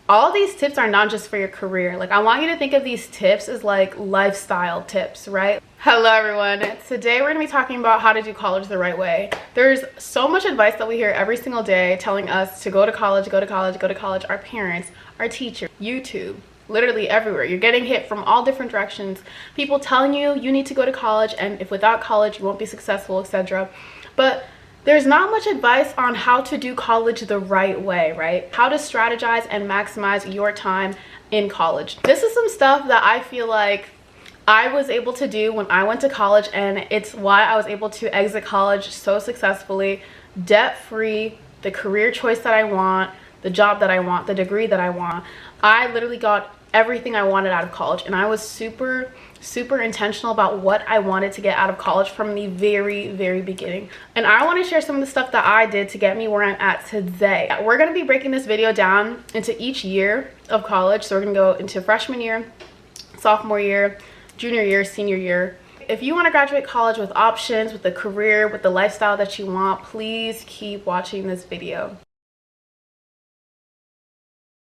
all these tips are not just for your career. Like, I want you to think of these tips as like lifestyle tips, right? Hello everyone. Today we're gonna be talking about how to do college the right way. There's so much advice that we hear every single day telling us to go to college, go to college, go to college. Our parents, our teachers, YouTube, literally everywhere. You're getting hit from all different directions. People telling you you need to go to college, and if without college you won't be successful, etc. But there's not much advice on how to do college the right way, right? How to strategize and maximize your time in college. This is some stuff that I feel like I was able to do when I went to college, and it's why I was able to exit college so successfully, debt-free, the career choice that I want, the job that I want, the degree that I want. I literally got everything I wanted out of college, and I was super intentional about what I wanted to get out of college from the very beginning. And I want to share some of the stuff that I did to get me where I'm at today. We're going to be breaking this video down into each year of college. So we're going to go into freshman year, sophomore year, junior year, senior year. If you want to graduate college with options, with a career, with the lifestyle that you want, please keep watching this video.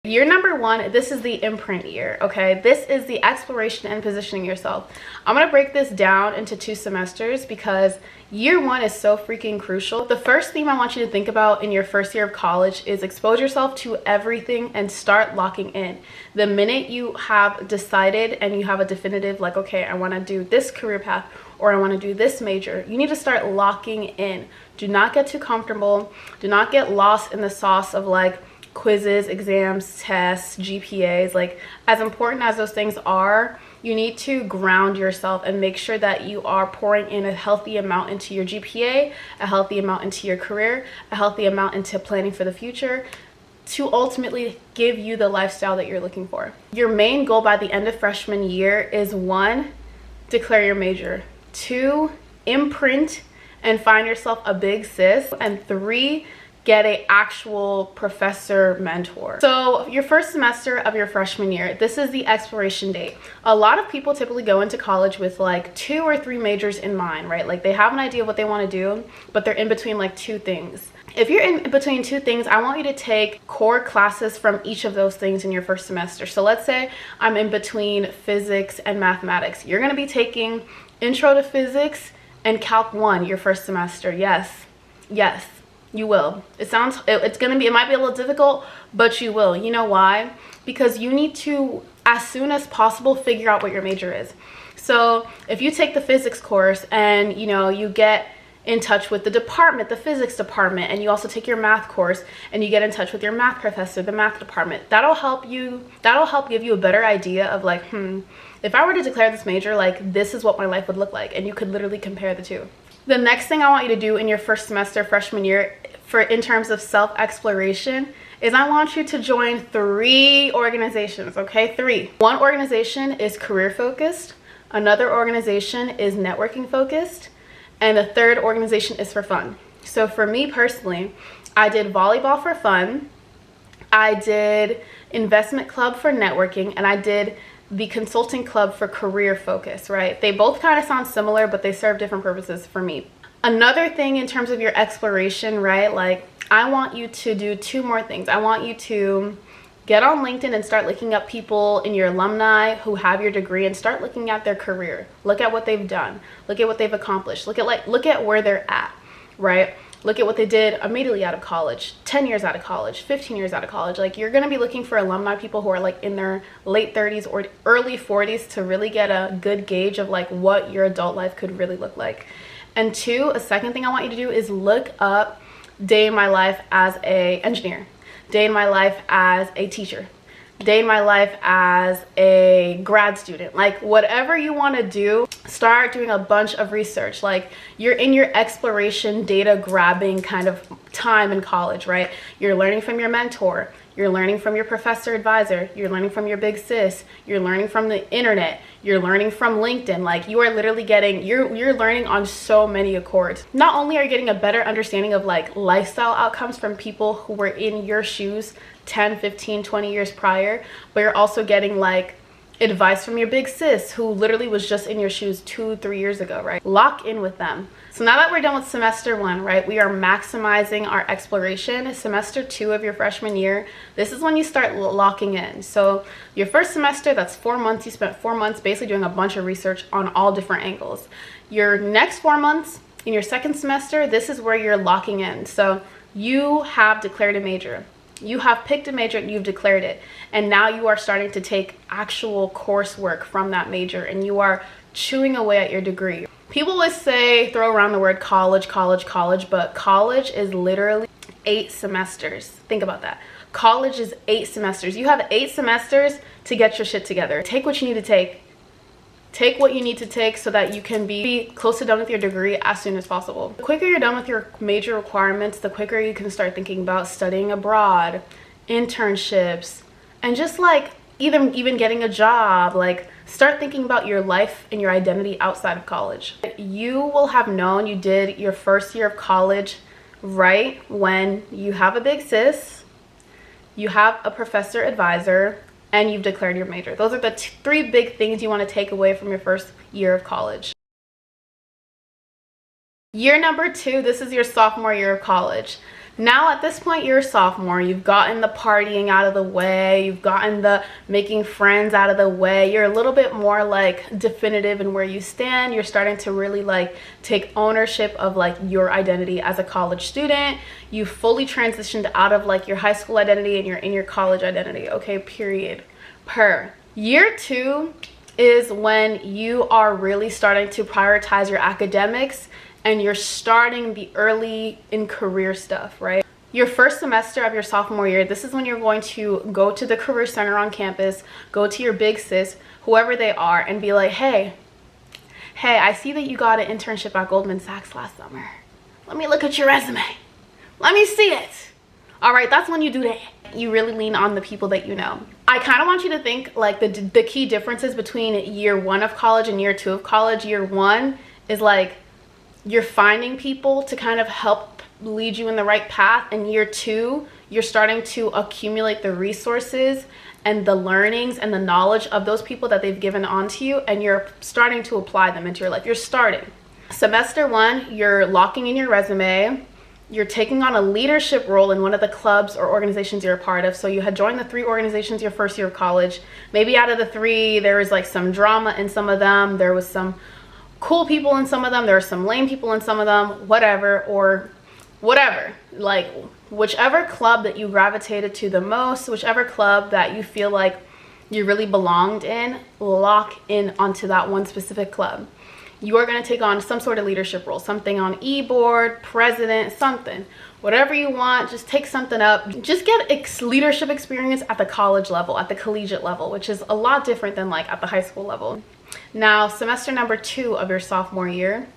Year number one, this is the imprint year, okay? This is the exploration and positioning yourself. I'm gonna break this down into 2 semesters because year one is so freaking crucial. The first theme I want you to think about in your first year of college is expose yourself to everything and start locking in. The minute you have decided and you have a definitive, like, okay, I wanna do this career path or I wanna do this major, you need to start locking in. Do not get too comfortable. Do not get lost in the sauce of like, quizzes, exams, tests, GPAs. Like, as important as those things are, you need to ground yourself and make sure that you are pouring in a healthy amount into your GPA, a healthy amount into your career, a healthy amount into planning for the future to ultimately give you the lifestyle that you're looking for. Your main goal by the end of freshman year is 1, declare your major, 2, imprint and find yourself a big sis, and 3, get a actual professor mentor. So your first semester of your freshman year, this is the exploration date. A lot of people typically go into college with like 2 or 3 majors in mind, right? Like, they have an idea of what they want to do, but they're in between like 2 things. If you're in between 2 things, I want you to take core classes from each of those things in your first semester. So let's say I'm in between physics and mathematics. You're going to be taking Intro to Physics and Calc 1 your first semester. Yes, you will. It might be a little difficult, but you will. You know why? Because you need to, as soon as possible, figure out what your major is. So if you take the physics course and you get in touch with the department, the physics department, and you also take your math course and you get in touch with your math professor, the math department, that'll help give you a better idea of like, if I were to declare this major, like, this is what my life would look like, and you could literally compare the 2. The next thing I want you to do in your first semester freshman year in terms of self-exploration is I want you to join 3 organizations, okay? 3. One organization is career focused, another organization is networking focused, and the 3rd organization is for fun. So for me personally, I did volleyball for fun, I did investment club for networking, and I did the consulting club for career focus, right? They both kind of sound similar, but they serve different purposes for me. Another thing in terms of your exploration, right? Like, I want you to do 2 more things. I want you to get on LinkedIn and start looking up people in your alumni who have your degree and start looking at their career. Look at what they've done. Look at what they've accomplished. Look at where they're at, right? Look at what they did immediately out of college, 10 years out of college, 15 years out of college. Like, you're going to be looking for alumni people who are like in their late 30s or early 40s to really get a good gauge of like what your adult life could really look like. And 2, a second thing I want you to do is look up day in my life as a engineer, day in my life as a teacher, day in my life as a grad student. Like, whatever you want to do, start doing a bunch of research. Like, you're in your exploration, data grabbing kind of time in college, right? You're learning from your mentor, you're learning from your professor advisor, you're learning from your big sis, you're learning from the internet, you're learning from LinkedIn. Like, you are literally getting, you're learning on so many accords. Not only are you getting a better understanding of like lifestyle outcomes from people who were in your shoes 10, 15, 20 years prior, but you're also getting like advice from your big sis who literally was just in your shoes 2-3 years ago, right? Lock in with them. So now that we're done with semester 1, right, we are maximizing our exploration. Semester 2 of your freshman year, this is when you start locking in. So your first semester, that's 4 months. You spent 4 months basically doing a bunch of research on all different angles. Your next 4 months in your second semester, this is where you're locking in. So you have declared a major. You have picked a major and you've declared it. And now you are starting to take actual coursework from that major and you are chewing away at your degree. People always say, throw around the word college, but college is literally 8 semesters. Think about that. College is 8 semesters. You have 8 semesters to get your shit together. Take what you need to take. Take what you need to take so that you can be close to done with your degree as soon as possible. The quicker you're done with your major requirements, the quicker you can start thinking about studying abroad, internships, and just like even getting a job. Like, start thinking about your life and your identity outside of college. You will have known you did your first year of college right when you have a big sis, you have a professor advisor, and you've declared your major. Those are the 3 big things you want to take away from your first year of college. Year number 2, this is your sophomore year of college. Now at this point, you're a sophomore. You've gotten the partying out of the way. You've gotten the making friends out of the way. You're a little bit more like definitive in where you stand. You're starting to really like take ownership of like your identity as a college student. You fully transitioned out of like your high school identity and you're in your college identity. Okay, period. Year 2 is when you are really starting to prioritize your academics and you're starting the early in career stuff, right? Your first semester of your sophomore year, this is when you're going to go to the career center on campus, go to your big sis, whoever they are, and be like, hey, I see that you got an internship at Goldman Sachs last summer. Let me look at your resume. Let me see it. All right, that's when you do that. You really lean on the people that you know. I kind of want you to think like the key differences between year 1 of college and year 2 of college. Year 1 is like, you're finding people to kind of help lead you in the right path. And year 2, you're starting to accumulate the resources and the learnings and the knowledge of those people that they've given onto you, and you're starting to apply them into your life. You're starting. Semester 1, you're locking in your resume. You're taking on a leadership role in one of the clubs or organizations you're a part of. So you had joined the 3 organizations your first year of college. Maybe out of the 3, there was like some drama in some of them. There was some cool people in some of them, there are some lame people in some of them, whatever, like whichever club that you gravitated to the most, whichever club that you feel like you really belonged in, lock in onto that one specific club. You are going to take on some sort of leadership role, something on e-board, president, something, whatever you want. Just take something up. Just get leadership experience at the college level, at the collegiate level, which is a lot different than like at the high school level. Now, semester number 2 of your sophomore year,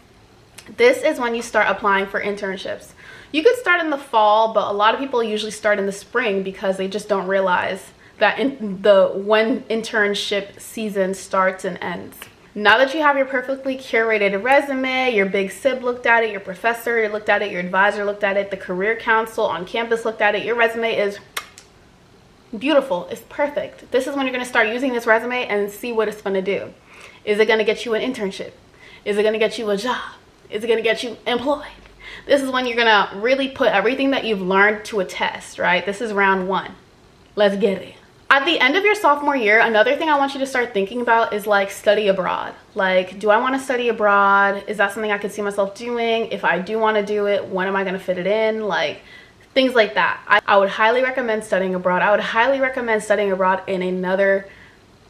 this is when you start applying for internships. You could start in the fall, but a lot of people usually start in the spring because they just don't realize that when internship season starts and ends. Now that you have your perfectly curated resume, your big sib looked at it, your professor looked at it, your advisor looked at it, the career council on campus looked at it, your resume is beautiful, it's perfect. This is when you're going to start using this resume and see what it's going to do. Is it going to get you an internship? Is it going to get you a job? Is it going to get you employed? This is when you're going to really put everything that you've learned to a test, right? This is round 1. Let's get it. At the end of your sophomore year, another thing I want you to start thinking about is like study abroad. Like, do I want to study abroad? Is that something I could see myself doing? If I do want to do it, when am I going to fit it in? Like, things like that. I would highly recommend studying abroad. I would highly recommend studying abroad in another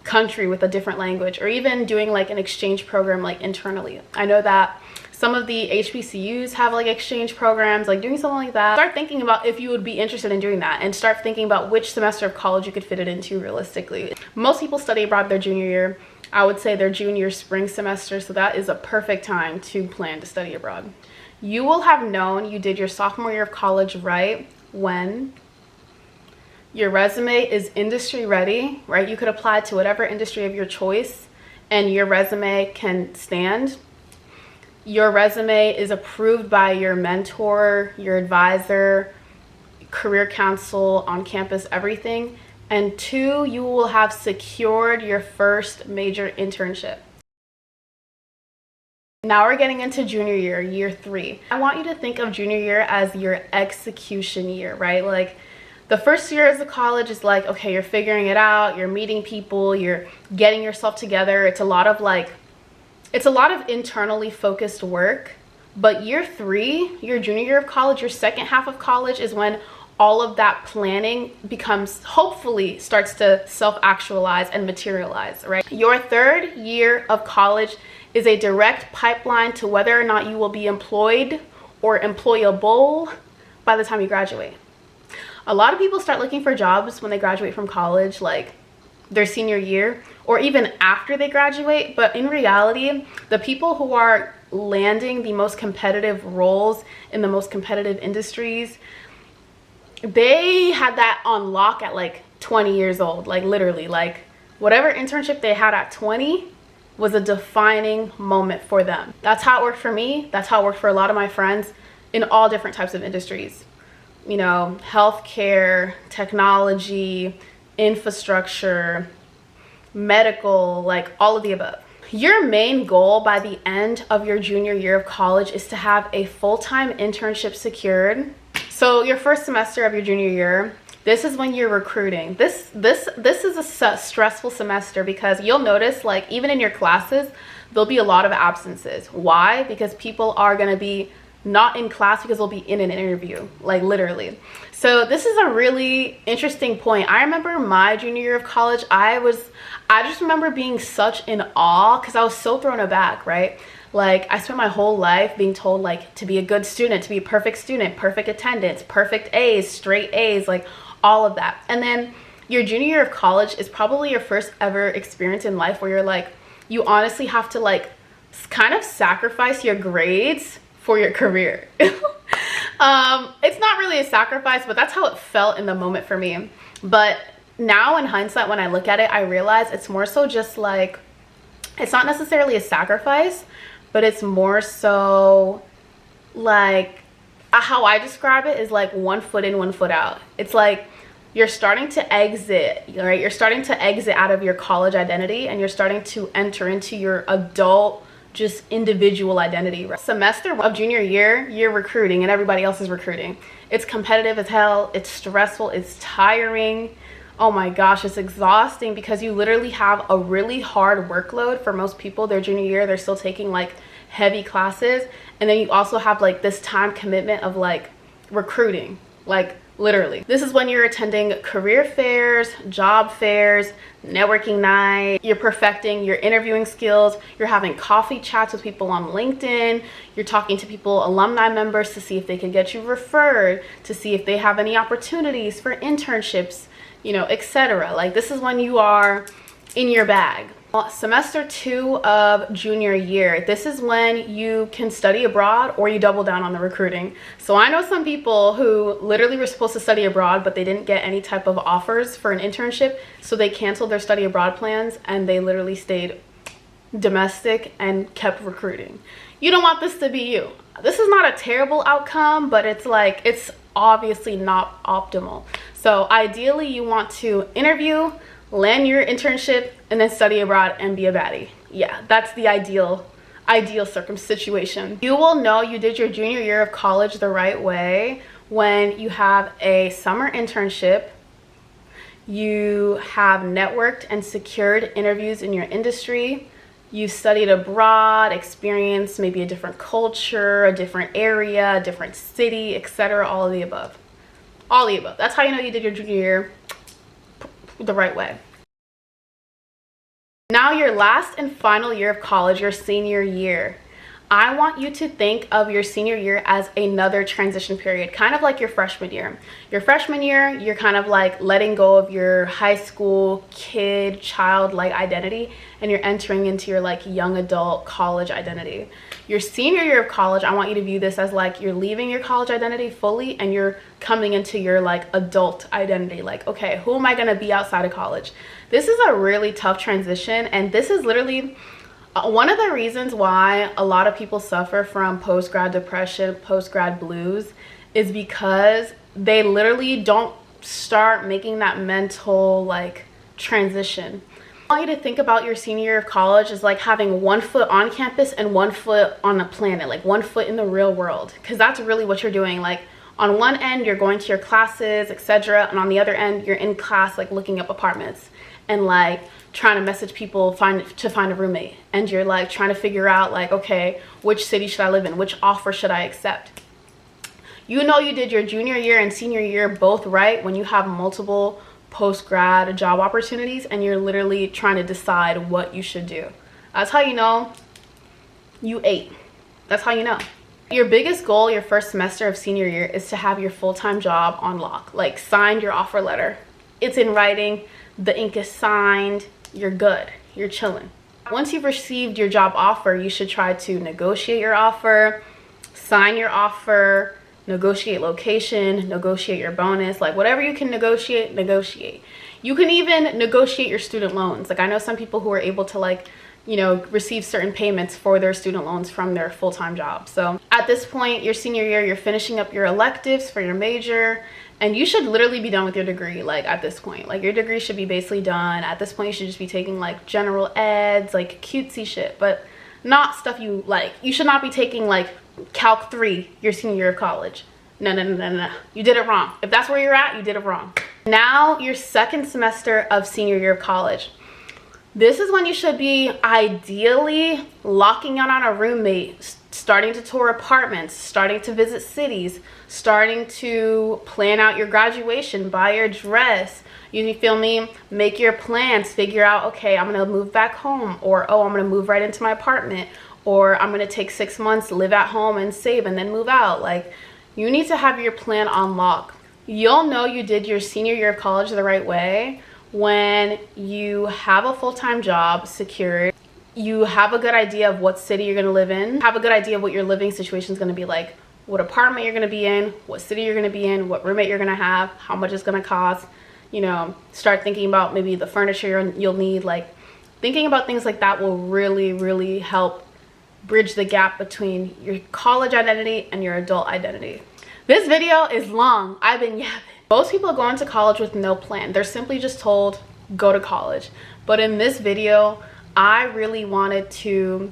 country with a different language, or even doing like an exchange program like internally. I know that some of the HBCUs have like exchange programs, like doing something like that. Start thinking about if you would be interested in doing that, and start thinking about which semester of college you could fit it into realistically. Most people study abroad their junior year. I would say their junior spring semester, so that is a perfect time to plan to study abroad. You will have known you did your sophomore year of college right when your resume is industry ready, right? You could apply to whatever industry of your choice and your resume can stand. Your resume is approved by your mentor, your advisor, career council, on campus, everything. and 2, you will have secured your first major internship. Now we're getting into junior year, year 3. I want you to think of junior year as your execution year, right? Like the first year of college is like, okay, you're figuring it out, you're meeting people, you're getting yourself together. It's a lot of internally focused work. But year 3, your junior year of college, your second half of college is when all of that planning hopefully starts to self-actualize and materialize, right? Your 3rd year of college is a direct pipeline to whether or not you will be employed or employable by the time you graduate. A lot of people start looking for jobs when they graduate from college, like their senior year or even after they graduate. But in reality, the people who are landing the most competitive roles in the most competitive industries, they had that on lock at like 20 years old. Like literally, like whatever internship they had at 20 was a defining moment for them. That's how it worked for me. That's how it worked for a lot of my friends in all different types of industries. You know, healthcare, technology, infrastructure, medical, like all of the above. Your main goal by the end of your junior year of college is to have a full-time internship secured. So your first semester of your junior year, this is when you're recruiting. This is a stressful semester because you'll notice, like, even in your classes, there'll be a lot of absences. Why? Because people are going to be not in class because they'll be in an interview, like literally. So this is a really interesting point. I remember my junior year of college, I just remember being such in awe because I was so thrown aback, right? Like I spent my whole life being told like to be a good student, to be a perfect student, perfect attendance, perfect A's, straight A's, like all of that. And then your junior year of college is probably your first ever experience in life where you're like, you honestly have to like kind of sacrifice your grades for your career. It's not really a sacrifice, but that's how it felt in the moment for me. But now in hindsight, when I look at it, I realize it's more so just like, it's not necessarily a sacrifice, but it's more so like, how I describe it is like 1 foot in, 1 foot out. It's like you're starting to exit, right? You're starting to exit out of your college identity and you're starting to enter into your adult, just individual identity. Right? Semester of junior year, you're recruiting and everybody else is recruiting. It's competitive as hell. It's stressful. It's tiring. Oh my gosh, it's exhausting because you literally have a really hard workload. For most people, their junior year, they're still taking like heavy classes. And then you also have like this time commitment of like recruiting, like literally. This is when you're attending career fairs, job fairs, networking night, you're perfecting your interviewing skills, you're having coffee chats with people on LinkedIn, you're talking to people, alumni members, to see if they can get you referred, to see if they have any opportunities for internships, you know, etc. Like this is when you are in your bag. Semester 2 of junior year, this is when you can study abroad or you double down on the recruiting. So I know some people who literally were supposed to study abroad, but they didn't get any type of offers for an internship, so they canceled their study abroad plans and they literally stayed domestic and kept recruiting. You don't want this to be you. This is not a terrible outcome, but it's like, it's obviously not optimal. So ideally you want to interview, land your internship, and then study abroad and be a baddie. Yeah, that's the ideal situation. You will know you did your junior year of college the right way when you have a summer internship, you have networked and secured interviews in your industry, you studied abroad, experienced maybe a different culture, a different area, a different city, etc. All of the above. All of the above. That's how you know you did your junior year the right way. Now your last and final year of college, your senior year. I want you to think of your senior year as another transition period, kind of like your freshman year. Your freshman year, you're kind of like letting go of your high school kid, childlike identity, and you're entering into your like young adult college identity. Your senior year of college, I want you to view this as like you're leaving your college identity fully and you're coming into your like adult identity. Like, okay, who am I gonna be outside of college? This is a really tough transition, and this is literally one of the reasons why a lot of people suffer from post-grad depression, post-grad blues, is because they literally don't start making that mental like transition. I want you to think about your senior year of college as like having one foot on campus and one foot on the planet, like one foot in the real world, because that's really what you're doing. Like on one end you're going to your classes, etc., and on the other end you're in class like looking up apartments and like trying to message people to find a roommate, and you're like trying to figure out like, okay, which city should I live in, which offer should I accept. You know you did your junior year and senior year both right when you have multiple post-grad job opportunities and you're literally trying to decide what you should do. That's how you know you ate. That's how you know. Your biggest goal your first semester of senior year is to have your full-time job on lock, like signed your offer letter. It's in writing, the ink is signed, you're good, you're chilling. Once you've received your job offer, you should try to negotiate your offer, sign your offer, negotiate location, negotiate your bonus, like whatever you can negotiate, negotiate. You can even negotiate your student loans. Like I know some people who are able to like, you know, receive certain payments for their student loans from their full-time job. So at this point, your senior year, you're finishing up your electives for your major, and you should literally be done with your degree. Like at this point, like your degree should be basically done. At this point, you should just be taking like general eds, like cutesy shit, but not stuff you like. You should not be taking like Calc 3 your senior year of college. No, no, no, no, no. You did it wrong. If that's where you're at, you did it wrong. Now, your second semester of senior year of college. This is when you should be ideally locking out on a roommate, starting to tour apartments, starting to visit cities, starting to plan out your graduation, buy your dress. You feel me? Make your plans, figure out, okay, I'm gonna move back home, or oh, I'm gonna move right into my apartment, or I'm gonna take 6 months, live at home and save and then move out. Like, you need to have your plan on lock. You'll know you did your senior year of college the right way when you have a full-time job secured, you have a good idea of what city you're gonna live in, have a good idea of what your living situation is gonna be like, what apartment you're gonna be in, what city you're gonna be in, what roommate you're gonna have, how much it's gonna cost. You know, start thinking about maybe the furniture you'll need. Like, thinking about things like that will really, really help bridge the gap between your college identity and your adult identity. This video is long. I've been yapping. Most people go into college with no plan. They're simply just told, go to college. But in this video, I really wanted to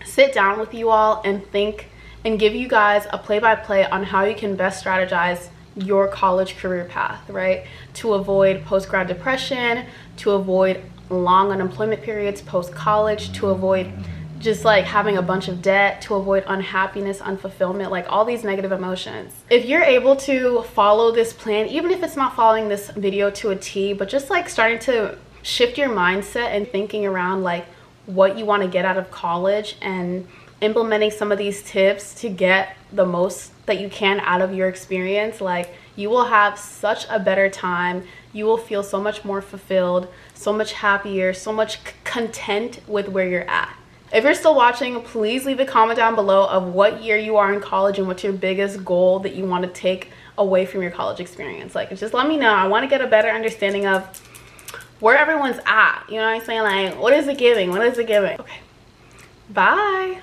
sit down with you all and think and give you guys a play-by-play on how you can best strategize your college career path, right? To avoid post-grad depression, to avoid long unemployment periods post-college, to avoid just like having a bunch of debt, to avoid unhappiness, unfulfillment, like all these negative emotions. If you're able to follow this plan, even if it's not following this video to a T, but just like starting to shift your mindset and thinking around like what you want to get out of college and implementing some of these tips to get the most that you can out of your experience, like you will have such a better time. You will feel so much more fulfilled, so much happier, so much content with where you're at. If you're still watching, please leave a comment down below of what year you are in college and what's your biggest goal that you want to take away from your college experience. Like, just let me know. I want to get a better understanding of where everyone's at. You know what I'm saying? Like, what is it giving? What is it giving? Okay. Bye.